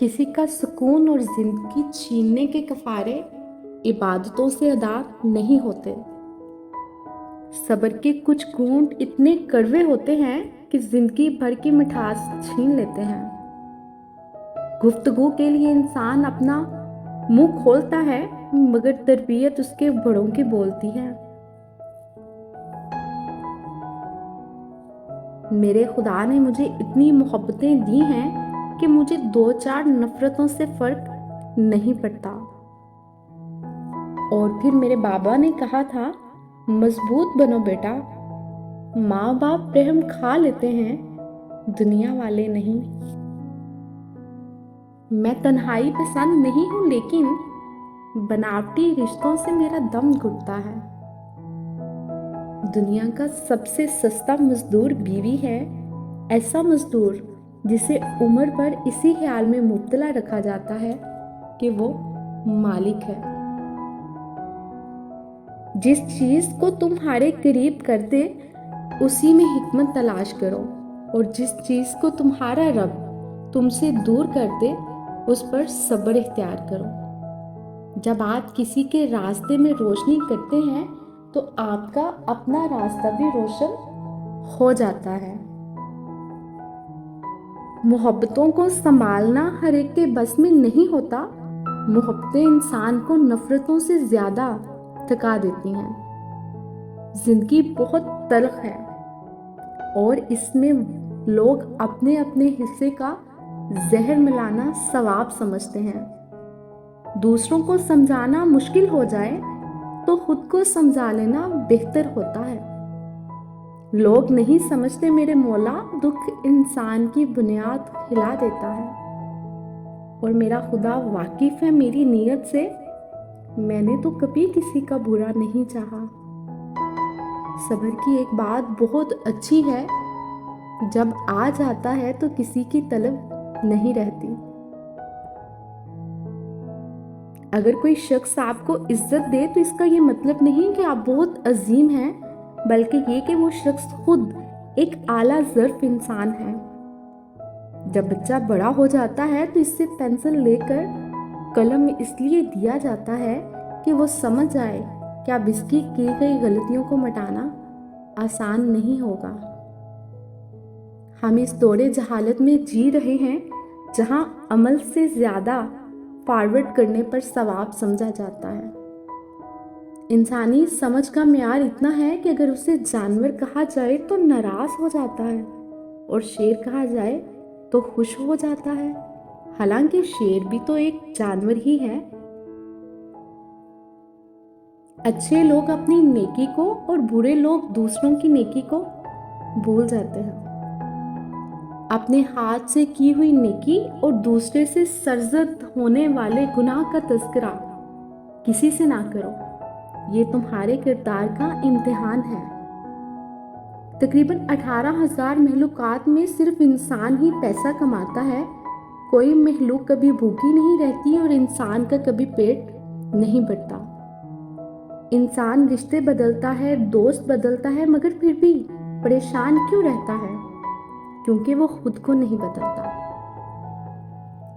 किसी का सुकून और जिंदगी छीनने के कफारे इबादतों से अदा नहीं होते। सब्र के कुछ घूंट इतने कड़वे होते हैं कि जिंदगी भर की मिठास छीन लेते हैं। गुफ्तगू के लिए इंसान अपना मुंह खोलता है, मगर तरबियत उसके बड़ों की बोलती है। मेरे खुदा ने मुझे इतनी मोहब्बतें दी हैं कि मुझे दो चार नफरतों से फर्क नहीं पड़ता। और फिर मेरे बाबा ने कहा था, मजबूत बनो बेटा, माँ बाप रहम खा लेते हैं, दुनिया वाले नहीं। मैं तन्हाई पसंद नहीं हूँ, लेकिन बनावटी रिश्तों से मेरा दम घुटता है। दुनिया का सबसे सस्ता मजदूर बीवी है, ऐसा मजदूर जिसे उम्र भर इसी ख्याल में मुब्तला रखा जाता है कि वो मालिक है। जिस चीज को तुम्हारे करीब कर दे उसी में हिकमत तलाश करो, और जिस चीज को तुम्हारा रब तुमसे दूर कर दे उस पर सब्र इख्तियार करो। जब आप किसी के रास्ते में रोशनी करते हैं तो आपका अपना रास्ता भी रोशन हो जाता है। मोहब्बतों को संभालना हर एक के बस में नहीं होता। मोहब्बतें इंसान को नफरतों से ज्यादा थका देती हैं। जिंदगी बहुत तल्ख है और इसमें लोग अपने अपने हिस्से का जहर मिलाना सवाब समझते हैं। दूसरों को समझाना मुश्किल हो जाए तो खुद को समझा लेना बेहतर होता है। लोग नहीं समझते मेरे मौला, दुख इंसान की बुनियाद हिला देता है। और मेरा खुदा वाकिफ है मेरी नीयत से, मैंने तो कभी किसी का बुरा नहीं चाहा। सब्र की एक बात बहुत अच्छी है, जब आ जाता है तो किसी की तलब नहीं रहती। अगर कोई शख्स आपको इज्जत दे तो इसका ये मतलब नहीं कि आप बहुत अजीम हैं, बल्कि ये कि वो शख्स खुद एक आला ज़र्फ इंसान है। जब बच्चा बड़ा हो जाता है तो इससे पेंसिल लेकर कलम इसलिए दिया जाता है कि वो समझ जाए कि अब इसकी की गई गलतियों को मिटाना आसान नहीं होगा। हम इस दौरे जहालत में जी रहे हैं जहां अमल से ज़्यादा फॉरवर्ड करने पर सवाब समझा जाता है। इंसानी समझ का म्यार इतना है कि अगर उसे जानवर कहा जाए तो नाराज हो जाता है, और शेर कहा जाए तो खुश हो जाता है। हालांकि शेर भी तो एक जानवर ही है। अच्छे लोग अपनी नेकी को और बुरे लोग दूसरों की नेकी को भूल जाते हैं। अपने हाथ से की हुई नेकी और दूसरे से सरजद होने वाले गुनाह का तज़किरा किसी से ना करो, ये तुम्हारे किरदार का इम्तिहान है। तकरीबन 18,000 महलूकात में सिर्फ इंसान ही पैसा कमाता है। कोई महलूक कभी भूखी नहीं रहती और इंसान का कभी पेट नहीं भरता। इंसान रिश्ते बदलता है, दोस्त बदलता है, मगर फिर भी परेशान क्यों रहता है? क्योंकि वो खुद को नहीं बदलता।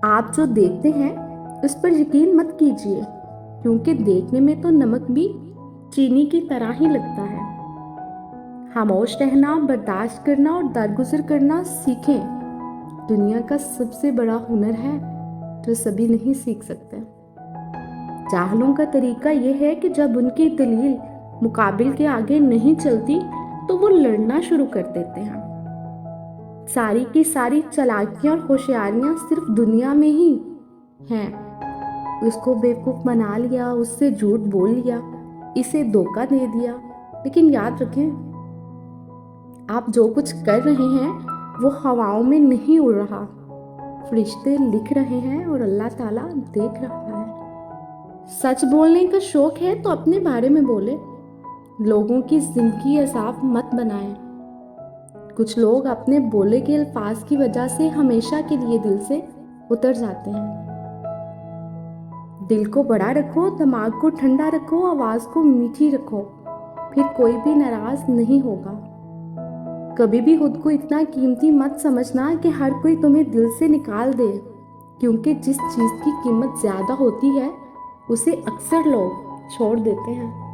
आप जो देखते हैं उस पर यकीन मत कीजिए, क्योंकि देखने में तो नमक भी चीनी की तरह ही लगता है। खामोश रहना, बर्दाश्त करना और दरगुजर करना सीखें। दुनिया का सबसे बड़ा हुनर है जो सभी नहीं सीख सकते। जाहलों का तरीका यह है कि जब उनकी दलील मुकाबिल के आगे नहीं चलती तो वो लड़ना शुरू कर देते हैं। सारी की सारी चालाकियां और होशियारियां सिर्फ दुनिया में ही हैं। उसको बेवकूफ़ बना लिया, उससे झूठ बोल लिया, इसे धोखा दे दिया। लेकिन याद रखें, आप जो कुछ कर रहे हैं वो हवाओं में नहीं उड़ रहा। फरिश्ते लिख रहे हैं और अल्लाह ताला देख रहा है। सच बोलने का शौक है तो अपने बारे में बोले, लोगों की जिंदगी अजाब मत बनाएं। कुछ लोग अपने बोले के अल्फाज की वजह से हमेशा के लिए दिल से उतर जाते हैं। दिल को बड़ा रखो, दिमाग को ठंडा रखो, आवाज़ को मीठी रखो, फिर कोई भी नाराज नहीं होगा। कभी भी खुद को इतना कीमती मत समझना कि हर कोई तुम्हें दिल से निकाल दे। क्योंकि जिस चीज़ की कीमत ज़्यादा होती है उसे अक्सर लोग छोड़ देते हैं।